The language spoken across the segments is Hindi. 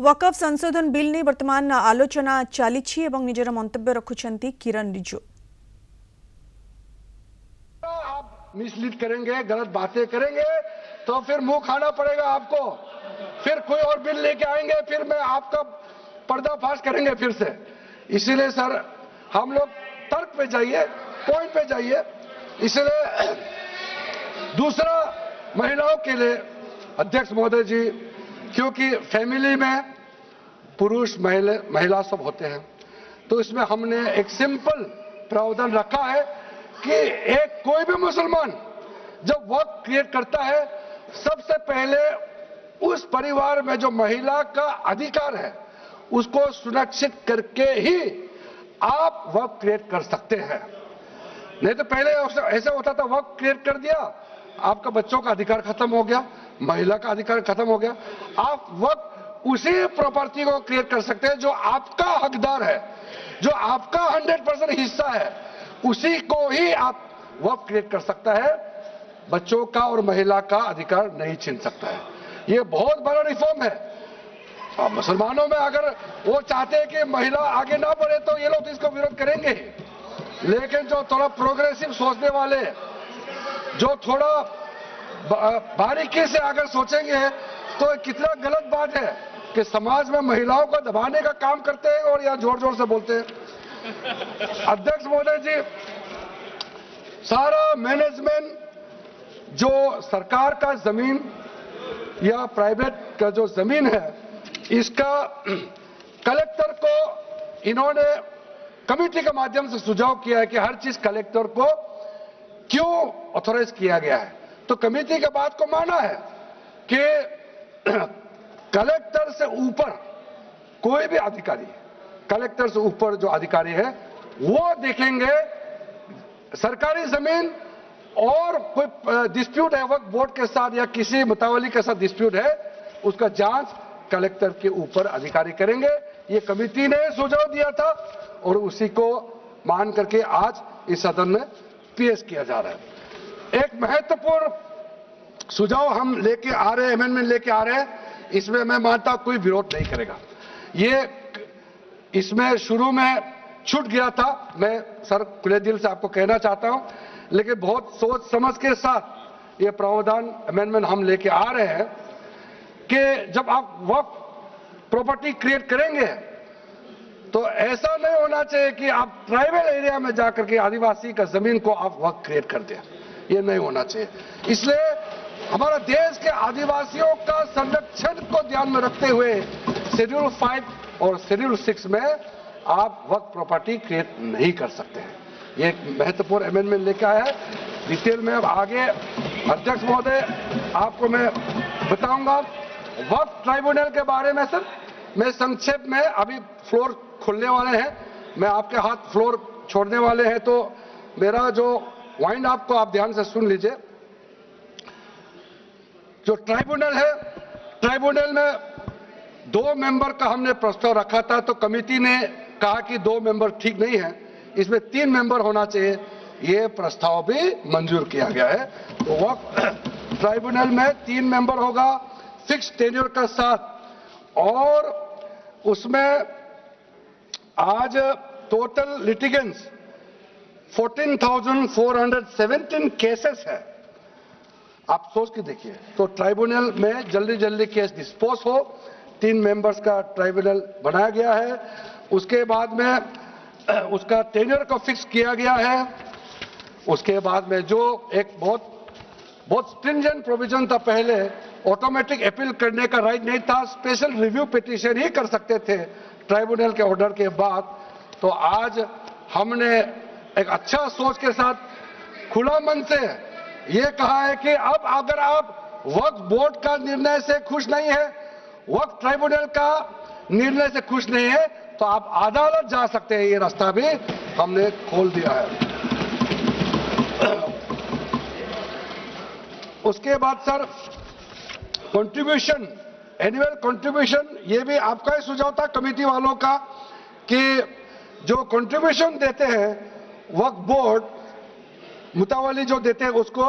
वकफ संशोधन बिल ने वर्तमान आलोचना चली निजर मंतव्य रखुछंती किरण रिजिजू। आप मिसलीड करेंगे, गलत बातें करेंगे तो फिर मुंह खाना पड़ेगा आपको। फिर कोई और बिल लेके आएंगे, फिर मैं आपका पर्दाफाश करेंगे फिर से। इसीलिए सर हम लोग तर्क पे जाइए, पॉइंट पे जाइए। इसलिए दूसरा, महिलाओं के लिए अध्यक्ष महोदय जी, क्योंकि फैमिली में पुरुष महिला सब होते हैं, तो इसमें हमने एक सिंपल प्रावधान रखा है कि एक कोई भी मुसलमान जब वक्त क्रिएट करता है, सबसे पहले उस परिवार में जो महिला का अधिकार है उसको सुनिश्चित करके ही आप वक्त क्रिएट कर सकते हैं। नहीं तो पहले ऐसा होता था, वक्त क्रिएट कर दिया, आपका बच्चों का अधिकार खत्म हो गया, महिला का अधिकार खत्म हो गया। आप वक्त उसी प्रॉपर्टी को क्रिएट कर सकते हैं जो आपका हकदार है, जो आपका 100% हिस्सा है, उसी को ही आप वक्त क्रिएट कर सकता है। बच्चों का और महिला का अधिकार नहीं छीन सकता है। ये बहुत बड़ा रिफॉर्म है। मुसलमानों में अगर वो चाहते हैं कि महिला आगे ना बढ़े तो ये लोग इसको विरोध करेंगे ही, लेकिन जो थोड़ा प्रोग्रेसिव सोचने वाले, जो थोड़ा बारीकी से अगर सोचेंगे तो कितना गलत बात है कि समाज में महिलाओं को दबाने का काम करते हैं और यहाँ जोर जोर से बोलते हैं। अध्यक्ष महोदय जी, सारा मैनेजमेंट जो सरकार का जमीन या प्राइवेट का जो जमीन है, इसका कलेक्टर को इन्होंने कमेटी के माध्यम से सुझाव किया है कि हर चीज कलेक्टर को क्यों ऑथोराइज किया गया है। तो कमेटी के बात को माना है कि कलेक्टर से ऊपर कोई भी अधिकारी, कलेक्टर से ऊपर जो अधिकारी है वो देखेंगे सरकारी जमीन और कोई डिस्प्यूट है वक्फ बोर्ड के साथ या किसी मुतावली के साथ डिस्प्यूट है, उसका जांच कलेक्टर के ऊपर अधिकारी करेंगे। ये कमेटी ने सुझाव दिया था और उसी को मान करके आज इस सदन में पेश किया जा रहा है। एक महत्वपूर्ण सुझाव हम लेके आ रहे हैं, अमेंडमेंट लेके आ रहे हैं, इसमें मैं मानता कोई विरोध नहीं करेगा। ये इसमें शुरू में छूट गया था, मैं सर खुले दिल से आपको कहना चाहता हूं, लेकिन बहुत सोच समझ के साथ ये प्रावधान अमेंडमेंट हम लेके आ रहे हैं कि जब आप वक्फ प्रॉपर्टी क्रिएट करेंगे तो ऐसा नहीं होना चाहिए कि आप ट्राइबल एरिया में जाकर के आदिवासी का जमीन को आप वक्फ क्रिएट कर दें। ये नहीं होना चाहिए। इसलिए हमारा देश के आदिवासियों का संरक्षण को ध्यान में रखते हुए शेड्यूल 5 और शेड्यूल 6 में आप वक्फ प्रॉपर्टी क्रिएट नहीं कर सकते हैं। ये एक महत्वपूर्ण अमेंडमेंट लेकर आया है। डिटेल में अब आगे अध्यक्ष महोदय आपको मैं बताऊंगा। वक्फ ट्राइब्यूनल के बारे में सर मैं संक्षेप में, अभी फ्लोर खुलने वाले हैं, मैं आपके हाथ फ्लोर छोड़ने वाले हैं, तो मेरा जो वाइंड अप को आप ध्यान से सुन लीजिए। जो ट्राइब्यूनल है, ट्राइब्यूनल में 2 मेंबर का हमने प्रस्ताव रखा था, तो कमेटी ने कहा कि 2 मेंबर ठीक नहीं है, इसमें 3 मेंबर होना चाहिए। ये प्रस्ताव भी मंजूर किया गया है। तो वक्फ ट्राइब्यूनल में 3 मेंबर होगा फिक्स टेन्योर का साथ, और उसमें आज टोटल लिटिगेंट्स 14,417 केसेस है। आप सोच के देखिए, तो ट्राइब्यूनल में जल्दी जल्दी केस डिस्पोज हो, 3 मेंबर्स का ट्राइब्यूनल बनाया गया है। उसके बाद में उसका टेन्योर को फिक्स किया गया है। उसके बाद में जो एक बहुत स्ट्रिंजेंट प्रोविजन था, पहले ऑटोमेटिक अपील करने का राइट नहीं था, स्पेशल रिव्यू पिटीशन ही कर सकते थे ट्राइब्यूनल के ऑर्डर के बाद। तो आज हमने एक अच्छा सोच के साथ खुला मन से ये कहा है कि अब अगर आप वक्फ बोर्ड का निर्णय से खुश नहीं है, वक्फ ट्राइब्यूनल का निर्णय से खुश नहीं है, तो आप अदालत जा सकते हैं। ये रास्ता भी हमने खोल दिया है। उसके बाद सर कंट्रीब्यूशन, एनुअल कंट्रीब्यूशन, ये भी आपका ही सुझाव था कमेटी वालों का कि जो कंट्रीब्यूशन देते हैं वक्फ बोर्ड मुतावली जो देते हैं उसको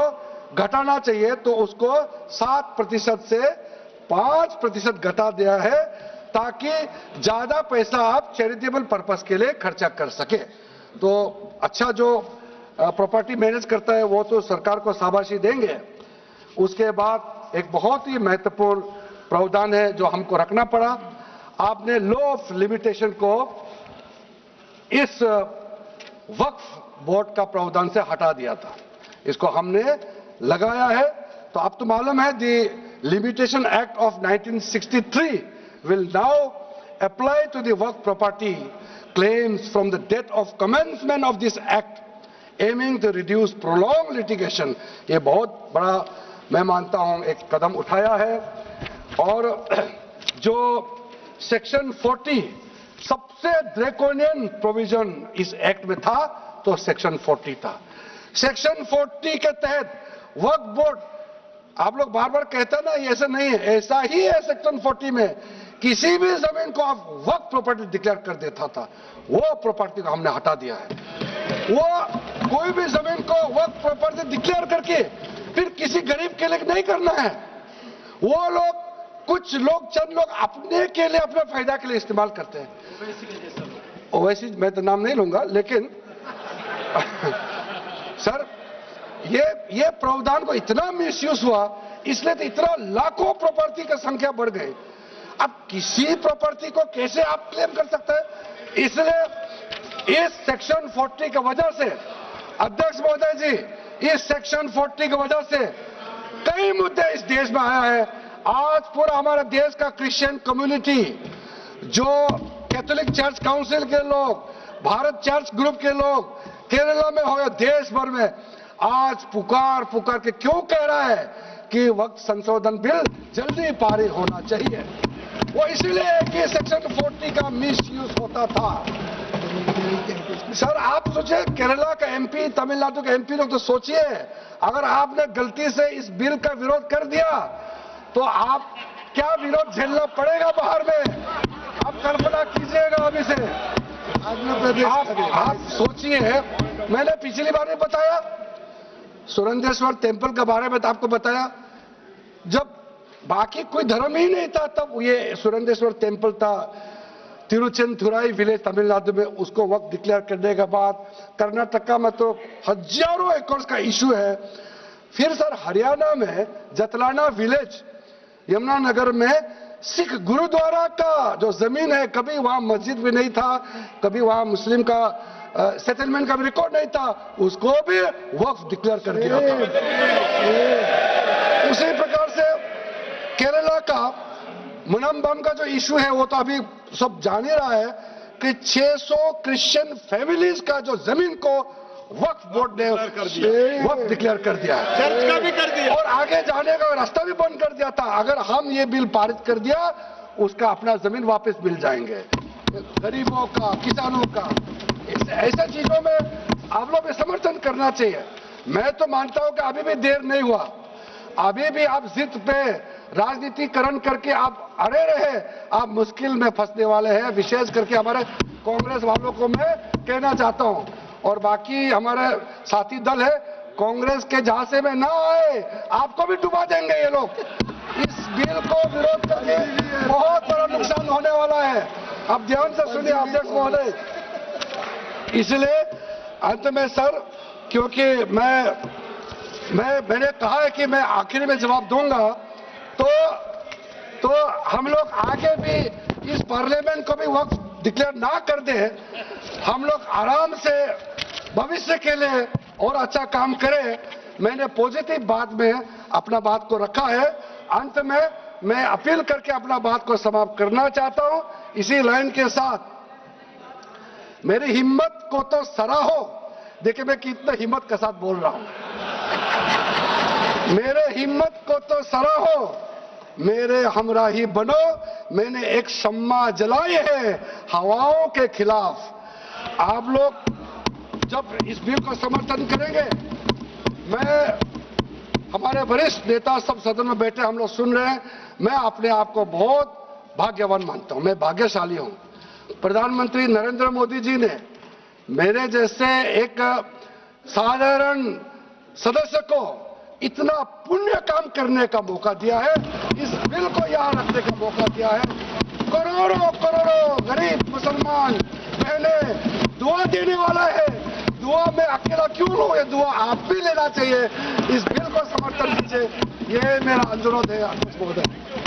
घटाना चाहिए, तो उसको 7% से 5% घटा दिया है, ताकि ज्यादा पैसा आप चैरिटेबल पर्पस के लिए खर्चा कर सके। तो अच्छा जो प्रॉपर्टी मैनेज करता है वो तो सरकार को शाबाशी देंगे। उसके बाद एक बहुत ही महत्वपूर्ण प्रावधान है जो हमको रखना पड़ा। आपने लॉ ऑफ लिमिटेशन को इस वक्फ बोर्ड का प्रावधान से हटा दिया था, इसको हमने लगाया है। तो अब तो मालूम है the limitation act of 1963 will now apply to the work property claims from the date of commencement of this act, aiming to reduce prolonged litigation। ये बहुत बड़ा मैं मानता हूं एक कदम उठाया है। और जो सेक्शन 40 सबसे ड्रैकोनियन प्रोविजन इस एक्ट में था तो सेक्शन 40 था। सेक्शन 40 के तहत वक्फ बोर्ड, आप लोग बार बार कहते हैं ना ये ऐसा नहीं है, ऐसा ही है। सेक्शन 40 में किसी भी जमीन को आप वक्फ प्रॉपर्टी डिक्लेयर कर देता था, वो प्रॉपर्टी को हमने हटा दिया है। वो कोई भी जमीन को वक्फ प्रॉपर्टी डिक्लेयर करके फिर किसी गरीब के लिए नहीं करना है। वो लोग कुछ लोग चंद लोग अपने के लिए अपने फायदा के लिए इस्तेमाल करते हैं। ओवैसी मैं तो नाम नहीं लूंगा, लेकिन सर ये प्रावधान को इतना मिसयूज हुआ, इसलिए तो इतना लाखों प्रॉपर्टी की संख्या बढ़ गई। अब किसी प्रॉपर्टी को कैसे आप क्लेम कर सकते हैं? इसलिए इस सेक्शन 40 की वजह से अध्यक्ष महोदय जी, इस सेक्शन 40 की वजह से कई मुद्दे इस देश में आया है। आज पूरा हमारे देश का क्रिश्चियन कम्युनिटी, जो कैथोलिक चर्च काउंसिल के लोग, भारत चर्च ग्रुप के लोग केरला में हो या देश भर में आज पुकार के क्यों कह रहा है कि वक्त संशोधन बिल जल्दी पारित होना चाहिए। वो इसीलिए कि सेक्शन 40 का मिसयूज होता था। सर आप सोचिए, केरला का एमपी, तमिलनाडु का एमपी लोग तो सोचिए, अगर आपने गलती से इस बिल का विरोध कर दिया तो आप क्या विरोध झेलना पड़ेगा बाहर में, आप कल्पना कीजिएगा अभी से। आप सोचिए, मैंने पिछली बार भी बताया सुरेंद्रेश्वर टेम्पल के बारे में, तो आपको बताया जब बाकी कोई धर्म ही नहीं था तब ये सुरेंद्रेश्वर टेम्पल था। तिरुचेंदुराई विलेज तमिलनाडु में उसको वक्त डिक्लेयर करने के बाद कर्नाटका में तो हजारों एकड़ का इशू है। फिर सर हरियाणा में जतलाना विलेज यमुनानगर में सिख गुरुद्वारा का जो जमीन है, कभी वहां मस्जिद भी नहीं था, कभी वहां मुस्लिम का सेटलमेंट का भी रिकॉर्ड नहीं था, उसको भी वक्फ डिक्लेयर कर दिया था। उसी प्रकार से केरला का मुनम्बम का जो इशू है वो तो अभी सब जान ही रहा है कि 600 क्रिश्चियन फैमिलीज का जो जमीन को वक्फ बोर्ड ने वक्फ डिक्लेयर कर दिया है, चर्च का भी कर दिया और आगे जाने का रास्ता भी बंद कर दिया था। अगर हम ये बिल पारित कर दिया, उसका अपना जमीन वापस मिल जाएंगे गरीबों का, किसानों का। ऐसा चीजों में आप लोग भी समर्थन करना चाहिए। मैं तो मानता हूं कि अभी भी देर नहीं हुआ, अभी भी आप जिद पे राजनीतिकरण करके आप अड़े रहे, आप मुश्किल में फंसने वाले हैं। विशेष करके हमारे कांग्रेस वालों को मैं कहना चाहता हूं, और बाकी हमारे साथी दल है, कांग्रेस के झांसे में ना आए, आपको भी डुबा देंगे ये लोग। इस बिल को विरोध करके बहुत बड़ा नुकसान होने वाला है। आप ध्यान से सुनिए अध्यक्ष महोदय। इसलिए अंत में सर, क्योंकि मैंने कहा है कि मैं आखिर में जवाब दूंगा, तो हम लोग आगे भी इस पार्लियामेंट को भी वक्त डिक्लेयर ना कर दे, हम लोग आराम से भविष्य के लिए और अच्छा काम करें। मैंने पॉजिटिव बात में अपना बात को रखा है। अंत में मैं अपील करके अपना बात को समाप्त करना चाहता हूं इसी लाइन के साथ। मेरी हिम्मत को तो सराहो। देखिए मैं कितना हिम्मत के साथ बोल रहा हूं। मेरे हिम्मत को तो सराहो, मेरे हमराही बनो। मैंने एक शम्मा जलाई है हवाओं के खिलाफ। आप लोग जब इस बिल को समर्थन करेंगे, मैं, हमारे वरिष्ठ नेता सब सदन में बैठे हम लोग सुन रहे हैं, मैं अपने आप को बहुत भाग्यवान मानता हूं, मैं भाग्यशाली हूं। प्रधानमंत्री नरेंद्र मोदी जी ने मेरे जैसे एक साधारण सदस्य को इतना पुण्य काम करने का मौका दिया है, इस बिल को यहां रखने का मौका दिया है। करोड़ों करोड़ों गरीब मुसलमान बहने दुआ देने वाला है। दुआ में अकेला क्यों लूं, ये दुआ आप भी लेना चाहिए। इस बिल को समर्थन दीजिए, ये मेरा अनुरोध है।